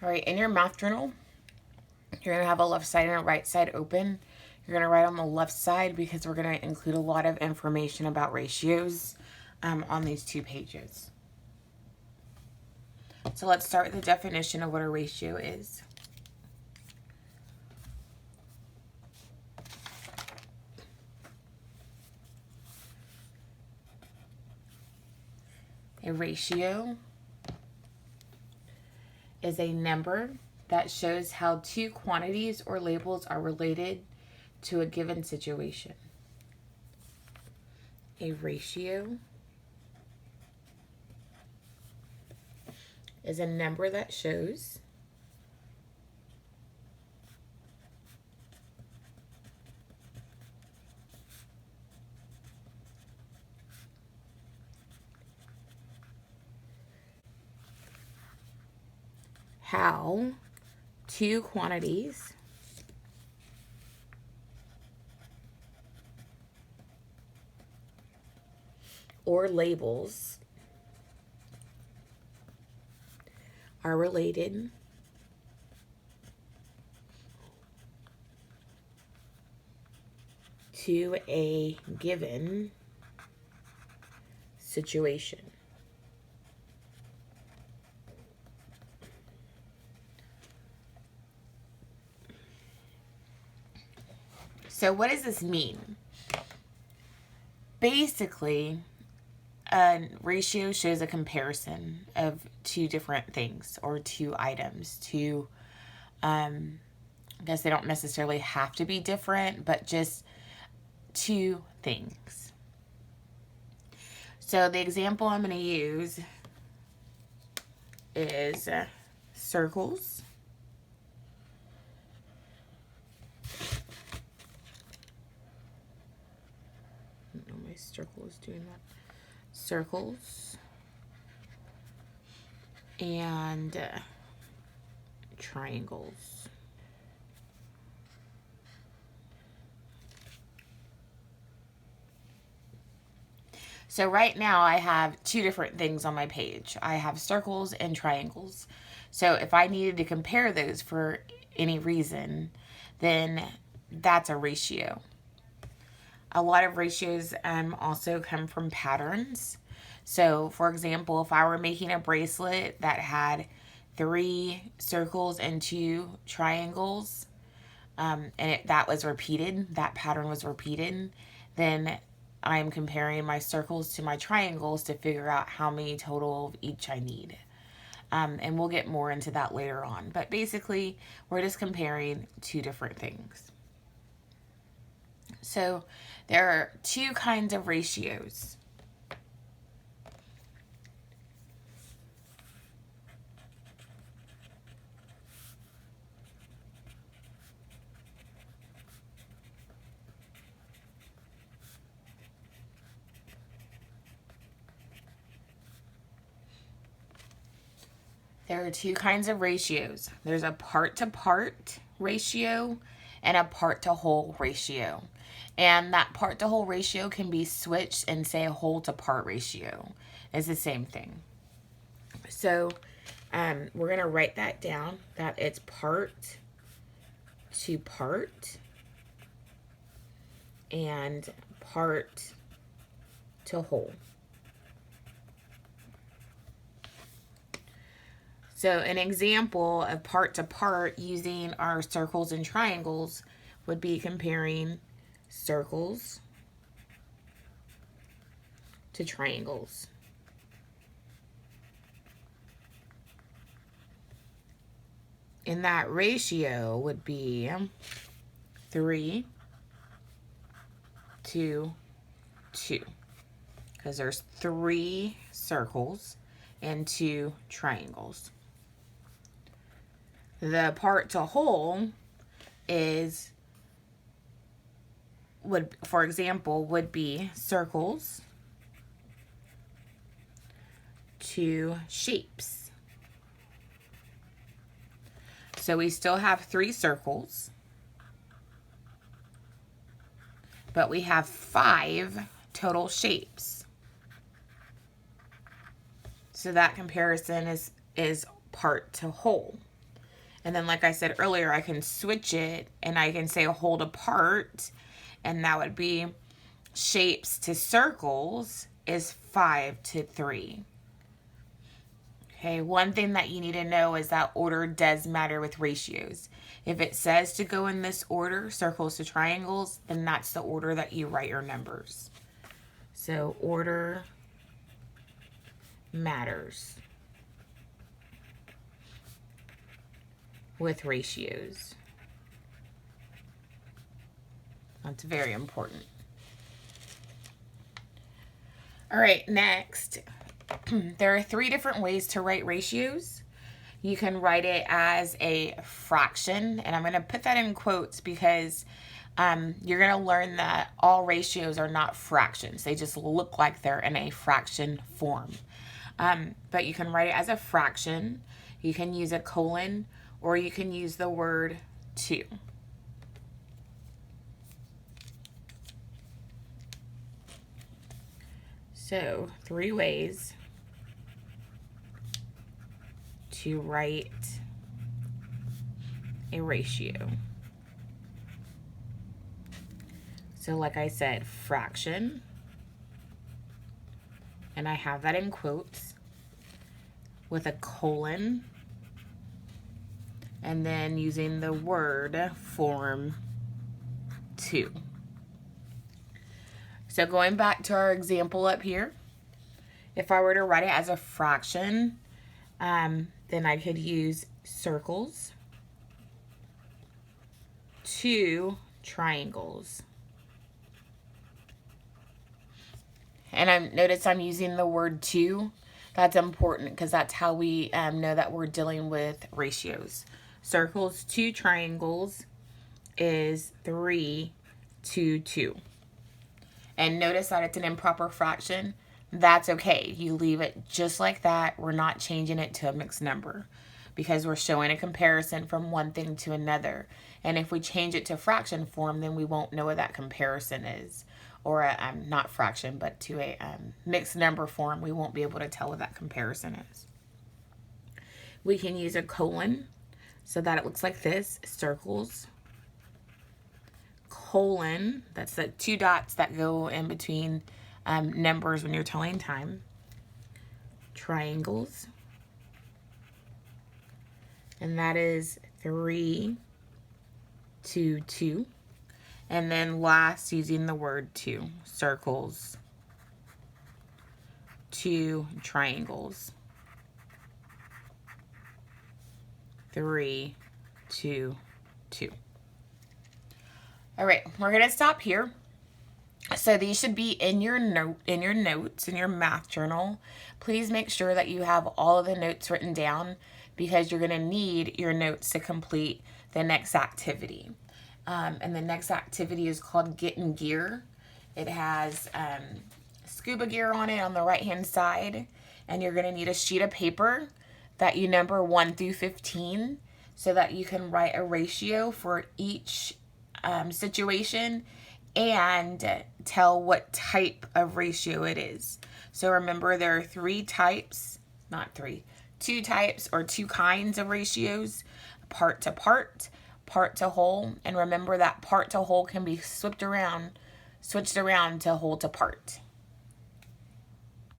All right, in your math journal, you're going to have a left side and a right side open. You're going to write on the left side because we're going to include a lot of information about ratios on these 2 pages. So let's start with the definition of what a ratio is. A ratio is a number that shows how 2 quantities or labels are related to a given situation. A ratio is a number that shows how 2 quantities or labels are related to a given situation. So what does this mean? Basically, a ratio shows a comparison of 2 different things or 2 items. I guess they don't necessarily have to be different, but just 2 things. So the example I'm going to use is circles my circle is doing that. Circles and triangles. So right now I have 2 different things on my page. I have circles and triangles. So if I needed to compare those for any reason, then that's a ratio. A lot of ratios also come from patterns. So for example, if I were making a bracelet that had 3 circles and 2 triangles, and that was repeated, that pattern was repeated, then I'm comparing my circles to my triangles to figure out how many total of each I need. And we'll get more into that later on. But basically, we're just comparing 2 different things. So there are 2 kinds of ratios. There are 2 kinds of ratios. There's a part-to-part ratio and a part-to-whole ratio. And that part-to-whole ratio can be switched and say a whole-to-part ratio. It's the same thing. So we're going to write that down, that it's part-to-part and part-to-whole. So an example of part-to-part using our circles and triangles would be comparing circles to triangles. And that ratio would be 3 to 2, because there's 3 circles and 2 triangles. The part to whole for example, would be circles to shapes. So we still have 3 circles, but we have 5 total shapes. So that comparison is part to whole. And then, like I said earlier, I can switch it and I can say hold apart, and that would be shapes to circles is 5 to 3. Okay, one thing that you need to know is that order does matter with ratios. If it says to go in this order, circles to triangles, then that's the order that you write your numbers. So order matters with ratios. That's very important. All right, next, there are 3 different ways to write ratios. You can write it as a fraction, and I'm going to put that in quotes because you're going to learn that all ratios are not fractions. They just look like they're in a fraction form. But you can write it as a fraction. You can use a colon, or you can use the word to. So 3 ways to write a ratio. So like I said, fraction, and I have that in quotes, with a colon, and then using the word form to. So going back to our example up here, if I were to write it as a fraction, then I could use circles, 2 triangles. And I notice I'm using the word to. That's important because that's how we know that we're dealing with ratios. Circles, 2 triangles is 3 to 2. And notice that it's an improper fraction. That's okay. You leave it just like that. We're not changing it to a mixed number because we're showing a comparison from one thing to another. And if we change it to fraction form, then we won't know what that comparison is. Or a, not fraction, but to a mixed number form, we won't be able to tell what that comparison is. We can use a colon so that it looks like this, circles, colon, that's the 2 dots that go in between numbers when you're telling time, triangles, and that is 3 to 2. And then last, using the word to, circles, 2 triangles, 3 to 2. All right, we're gonna stop here. So these should be in your notes, in your math journal. Please make sure that you have all of the notes written down because you're gonna need your notes to complete the next activity. And the next activity is called Get in Gear. It has scuba gear on it on the right-hand side, and you're gonna need a sheet of paper that you number 1 through 15 so that you can write a ratio for each situation and tell what type of ratio it is. So remember, there are 2 types or 2 kinds of ratios: part to part, part to whole, and remember that part to whole can be switched around to whole to part.